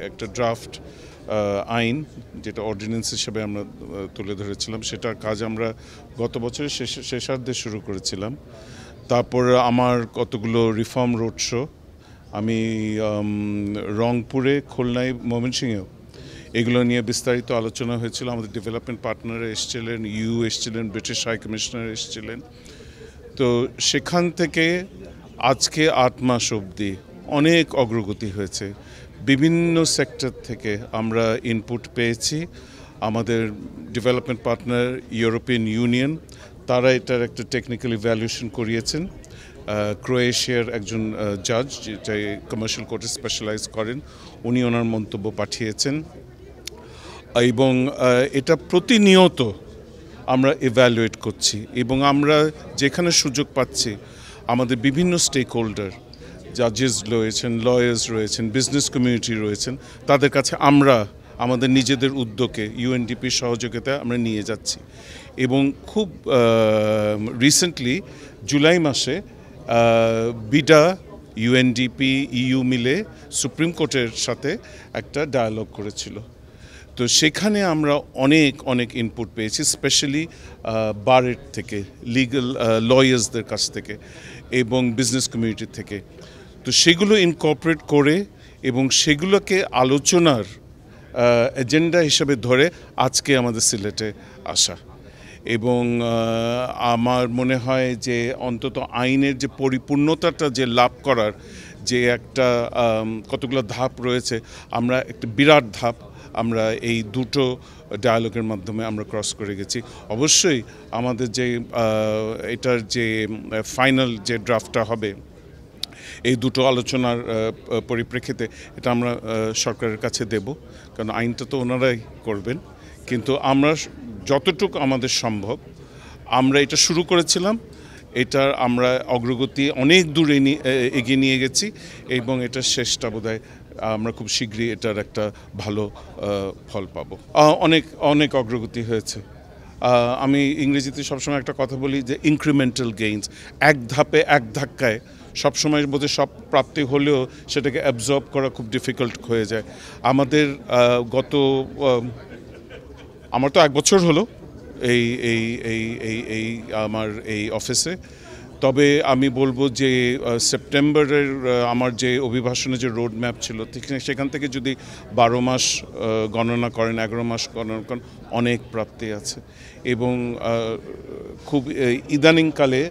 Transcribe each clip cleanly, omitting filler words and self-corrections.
একটা ড্রাফট আইন যেটা অর্ডিন্যান্স হিসেবে আমরা তুলে ধরেছিলাম, সেটার কাজ আমরা গত বছরের শেষার্ধে শুরু করেছিলাম। তারপর আমার কতগুলো রিফর্ম রোড শো আমি রংপুরে, খুলনায়, ময়মনসিংহেও এগুলো নিয়ে বিস্তারিত আলোচনা হয়েছিল। আমাদের ডেভেলপমেন্ট পার্টনার এসেছিলেন, এসেছিলেন, ব্রিটিশ হাই কমিশনার এসেছিলেন। তো সেখান থেকে আজকে 8 মাস অবধি অনেক অগ্রগতি হয়েছে। বিভিন্ন সেক্টর থেকে আমরা ইনপুট পেয়েছি। আমাদের ডেভেলপমেন্ট পার্টনার ইউরোপিয়ান ইউনিয়ন, তারা এটার একটা টেকনিক্যাল ইভ্যালুয়েশন করিয়েছেন। ক্রোয়েশিয়ার একজন জাজ, যেটা কমার্শিয়াল কোর্টে স্পেশালাইজ করেন, উনি ওনার মন্তব্য পাঠিয়েছেন। এবং এটা প্রতিনিয়ত আমরা ইভ্যালুয়েট করছি এবং আমরা যেখানে সুযোগ পাচ্ছি আমাদের বিভিন্ন স্টেক হোল্ডার, জাজেস রয়েছেন, লয়ার্স রয়েছেন, বিজনেস কমিউনিটি রয়েছেন, তাদের কাছে আমরা আমাদের নিজেদের উদ্যোগে ইউএনডিপির সহযোগিতা আমরা নিয়ে যাচ্ছি। এবং খুব রিসেন্টলি জুলাই মাসে বিডা, ইউএনডিপি, ইইউ মিলে সুপ্রিম কোর্টের সাথে একটা ডায়ালগ করেছিল। তো সেখানে আমরা অনেক ইনপুট পেয়েছি, স্পেশালি বারের থেকে, লিগ্যাল লয়ার্সদের কাছ থেকে এবং বিজনেস কমিউনিটি থেকে। তো সেগুলো ইনকর্পোরেট করে এবং সেগুলোকে আলোচনার এজেন্ডা হিসেবে ধরে আজকে আমাদের সিলেটে আসা। এবং আমার মনে হয় যে অন্তত আইনের যে পরিপূর্ণতাটা যে লাভ করার যে একটা কতগুলো ধাপ রয়েছে, আমরা একটা বিরাট ধাপ আমরা এই দুটো ডায়ালগের মাধ্যমে আমরা ক্রস করে গেছি। অবশ্যই আমাদের যে এটার যে ফাইনাল যে ড্রাফটটা হবে এই দুটো আলোচনার পরিপ্রেক্ষিতে এটা আমরা সরকারের কাছে দেব, কারণ আইনটা তো ওনারাই করবেন। কিন্তু আমরা যতটুকু আমাদের সম্ভব আমরা এটা শুরু করেছিলাম, এটার আমরা অগ্রগতি অনেক দূরে এগিয়ে নিয়ে গেছি এবং এটার শেষটা বোধহয় আমরা খুব শীঘ্রই এটার একটা ভালো ফল পাবো। অনেক অগ্রগতি হয়েছে। আমি ইংরেজিতে সবসময় একটা কথা বলি যে ইনক্রিমেন্টাল গেইনস, এক ধাপে এক ধাক্কায় সবসময় বোধহয় সব প্রাপ্তি হলেও সেটাকে অ্যাবজর্ব করা খুব ডিফিকাল্ট হয়ে যায়। আমাদের আমার তো 1 বছর হলো এই আমার এই অফিসে। তবে আমি বলবো যে সেপ্টেম্বরের আমার যে অভিভাষণে যে রোড ম্যাপ ছিল সেখান থেকে যদি 12 মাস গণনা করেন, 11 মাস গণনা করেন, অনেক প্রাপ্তি আছে। এবং খুব ইদানিংকালে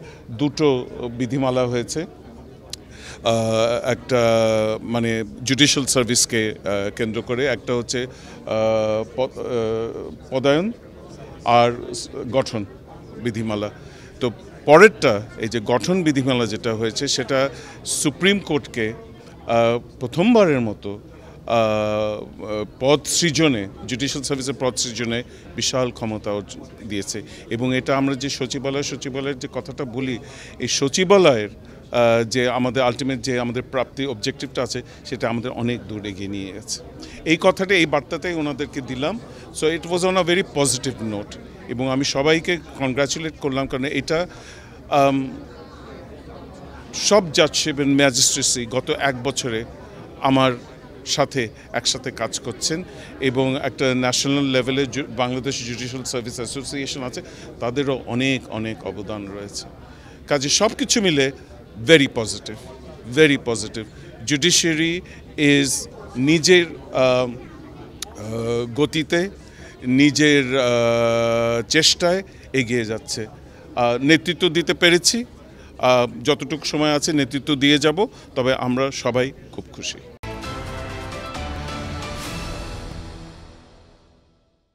দুটো বিধিমালা হয়েছে, একটা মানে জুডিশিয়াল সার্ভিসকে কেন্দ্র করে, একটা হচ্ছে পদায়ন আর গঠন বিধিমালা। তো পরেরটা এই যে গঠন বিধিমালা যেটা হয়েছে সেটা সুপ্রিম কোর্টকে প্রথমবারের মতো পদ সৃজনে, জুডিশিয়াল সার্ভিসের পদ সৃজনে বিশাল ক্ষমতা দিয়েছে। এবং এটা আমরা যে সচিবালয়ের যে কথাটা বলি, এই সচিবালয়ের যে আমাদের আলটিমেট যে আমাদের প্রাপ্তি অবজেক্টিভটা আছে সেটা আমাদের অনেক দূর এগিয়ে নিয়ে গেছে। এই কথাটা, এই বার্তাটাই ওনাদেরকে দিলাম। So it was on a very positive note এবং আমি সবাইকে কনগ্রাচুলেট করলাম, কারণ এটা সব জাজশিপ এবং ম্যাজিস্ট্রেসি গত 1 বছরে আমার সাথে একসাথে কাজ করছেন এবং একটা ন্যাশনাল লেভেলে বাংলাদেশ জুডিশিয়াল সার্ভিস অ্যাসোসিয়েশন আছে, তাদেরও অনেক অবদান রয়েছে। কাজে সব কিছু মিলে very positive. Judiciary is নিজের গতিতে, নিজের চেষ্টায় এগিয়ে যাচ্ছে। নেতৃত্ব দিতে পেরেছি, যতটুকু সময় আছে নেতৃত্ব দিয়ে যাব। তবে আমরা সবাই খুব খুশি।